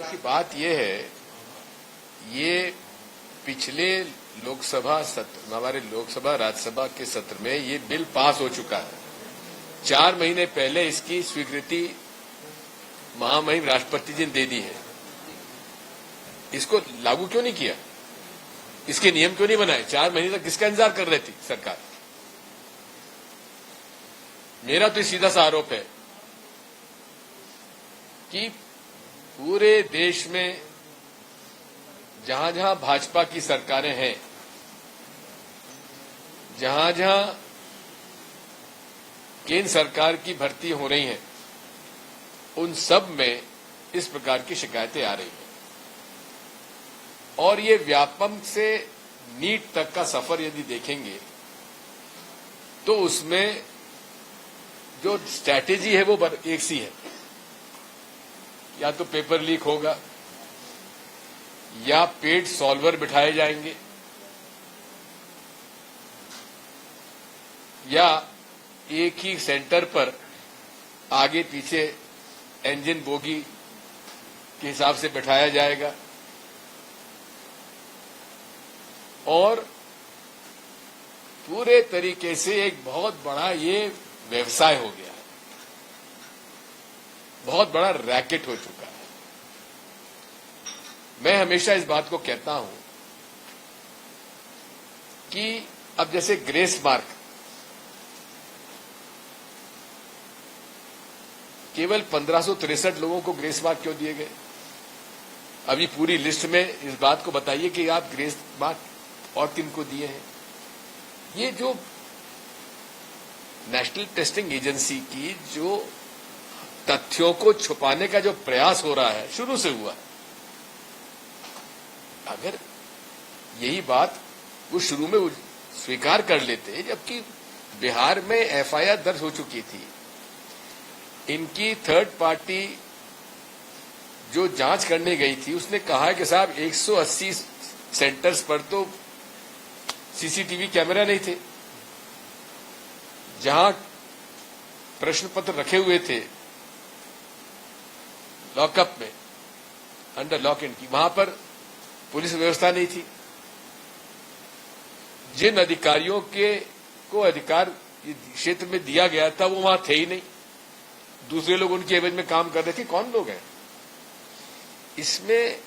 की बात यह है, ये पिछले लोकसभा सत्र, हमारे लोकसभा राज्यसभा के सत्र में ये बिल पास हो चुका है। 4 महीने पहले इसकी स्वीकृति महामहिम राष्ट्रपति जी ने दे दी है। इसको लागू क्यों नहीं किया? इसके नियम क्यों नहीं बनाए? 4 महीने तक किसका इंतजार कर रही थी सरकार? मेरा तो सीधा सा आरोप है कि पूरे देश में जहां जहां भाजपा की सरकारें हैं, जहां जहां केंद्र सरकार की भर्ती हो रही हैं, उन सब में इस प्रकार की शिकायतें आ रही हैं। और ये व्यापम से नीट तक का सफर यदि देखेंगे तो उसमें जो स्ट्रैटेजी है वो एक सी है। या तो पेपर लीक होगा, या पेड सॉल्वर बिठाए जाएंगे, या एक ही सेंटर पर आगे पीछे इंजन बोगी के हिसाब से बिठाया जाएगा, और पूरे तरीके से एक बहुत बड़ा ये व्यवसाय हो गया है, बहुत बड़ा रैकेट हो चुका है। मैं हमेशा इस बात को कहता हूं कि अब जैसे ग्रेस मार्क केवल 1563 लोगों को ग्रेस मार्क क्यों दिए गए? अभी पूरी लिस्ट में इस बात को बताइए कि आप ग्रेस मार्क और किन को दिए हैं। ये जो नेशनल टेस्टिंग एजेंसी की जो तथ्यों को छुपाने का जो प्रयास हो रहा है, शुरू से हुआ है। अगर यही बात वो शुरू में स्वीकार कर लेते, जबकि बिहार में एफआईआर दर्ज हो चुकी थी, इनकी थर्ड पार्टी जो जांच करने गई थी उसने कहा कि साहब 180 सेंटर्स पर तो सीसीटीवी कैमरा नहीं थे, जहां प्रश्न पत्र रखे हुए थे लॉकअप में अंडर लॉक एंड की, वहां पर पुलिस व्यवस्था नहीं थी। जिन अधिकारियों को अधिकार क्षेत्र में दिया गया था वो वहां थे ही नहीं, दूसरे लोग उनकी एवज में काम कर रहे थे। कौन लोग हैं इसमें?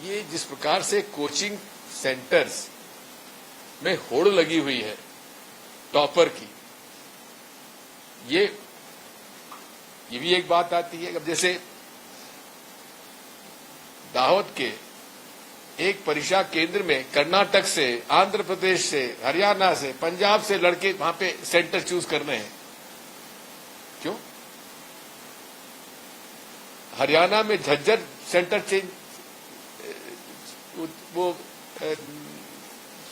ये जिस प्रकार से कोचिंग सेंटर्स में होड़ लगी हुई है टॉपर की, ये भी एक बात आती है। अब जैसे दाहोद के एक परीक्षा केंद्र में कर्नाटक से, आंध्र प्रदेश से, हरियाणा से, पंजाब से लड़के वहां पे सेंटर चूज कर रहे हैं। क्यों? हरियाणा में झज्जर सेंटर चेंज वो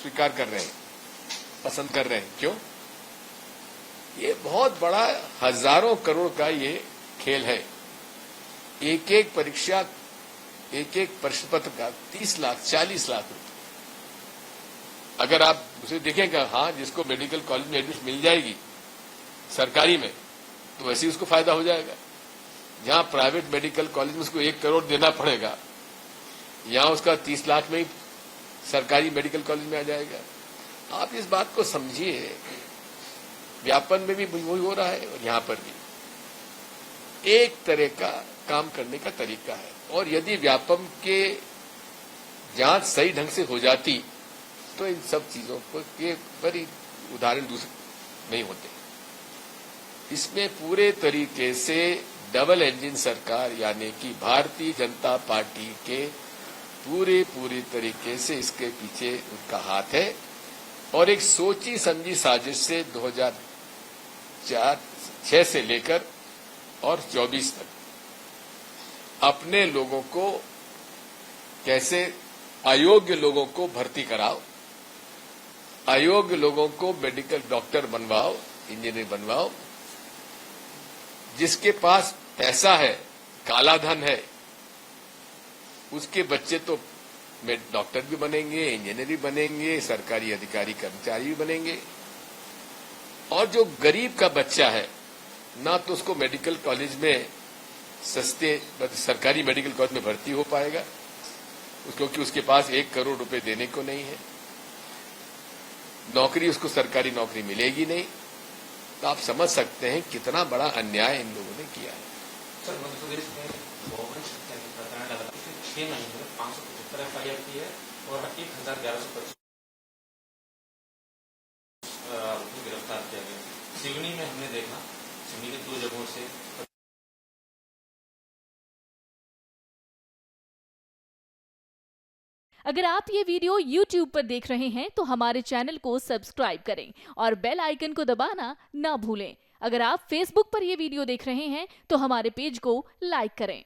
स्वीकार कर रहे हैं, पसंद कर रहे हैं। क्यों? ये बहुत बड़ा हजारों करोड़ का ये खेल है। एक एक परीक्षा, एक एक प्रश्न पत्र का 30 लाख 40 लाख रुपए। अगर आप उसे देखेंगे, हाँ जिसको मेडिकल कॉलेज में एडमिशन मिल जाएगी सरकारी में, तो वैसे ही उसको फायदा हो जाएगा। जहां प्राइवेट मेडिकल कॉलेज में उसको 1 करोड़ देना पड़ेगा, यहां उसका 30 लाख में ही सरकारी मेडिकल कॉलेज में आ जाएगा। आप इस बात को समझिए, व्यापन में भी वही हो रहा है और यहां पर भी एक तरह का काम करने का तरीका है। और यदि व्यापम के जांच सही ढंग से हो जाती तो इन सब चीजों को ये बड़ी उदाहरण दूसरे नहीं होते। इसमें पूरे तरीके से डबल इंजन सरकार यानी कि भारतीय जनता पार्टी के पूरी तरीके से इसके पीछे उनका हाथ है, और एक सोची समझी साजिश से 2006 से लेकर और 24 तक अपने लोगों को कैसे, अयोग्य लोगों को भर्ती कराओ, अयोग्य लोगों को मेडिकल डॉक्टर बनवाओ, इंजीनियर बनवाओ। जिसके पास पैसा है, काला धन है, उसके बच्चे तो डॉक्टर भी बनेंगे, इंजीनियर भी बनेंगे, सरकारी अधिकारी कर्मचारी भी बनेंगे। और जो गरीब का बच्चा है, ना तो उसको मेडिकल कॉलेज में सस्ते सरकारी मेडिकल कॉलेज में भर्ती हो पाएगा, क्योंकि उसके पास 1 करोड़ रुपए देने को नहीं है। नौकरी, उसको सरकारी नौकरी मिलेगी नहीं। तो आप समझ सकते हैं कितना बड़ा अन्याय इन लोगों ने किया है। सर, मध्य प्रदेश में गवर्नमेंट शिक्षा की प्रकरण लगा 6 महीने में 575 FIR की है और 1125 आरोपी गिरफ्तार किया गया। सिवनी में हमने देखा, सिवनी के 2 जगहों से अगर आप ये वीडियो YouTube पर देख रहे हैं तो हमारे चैनल को सब्सक्राइब करें और बेल आइकन को दबाना ना भूलें। अगर आप Facebook पर ये वीडियो देख रहे हैं तो हमारे पेज को लाइक करें।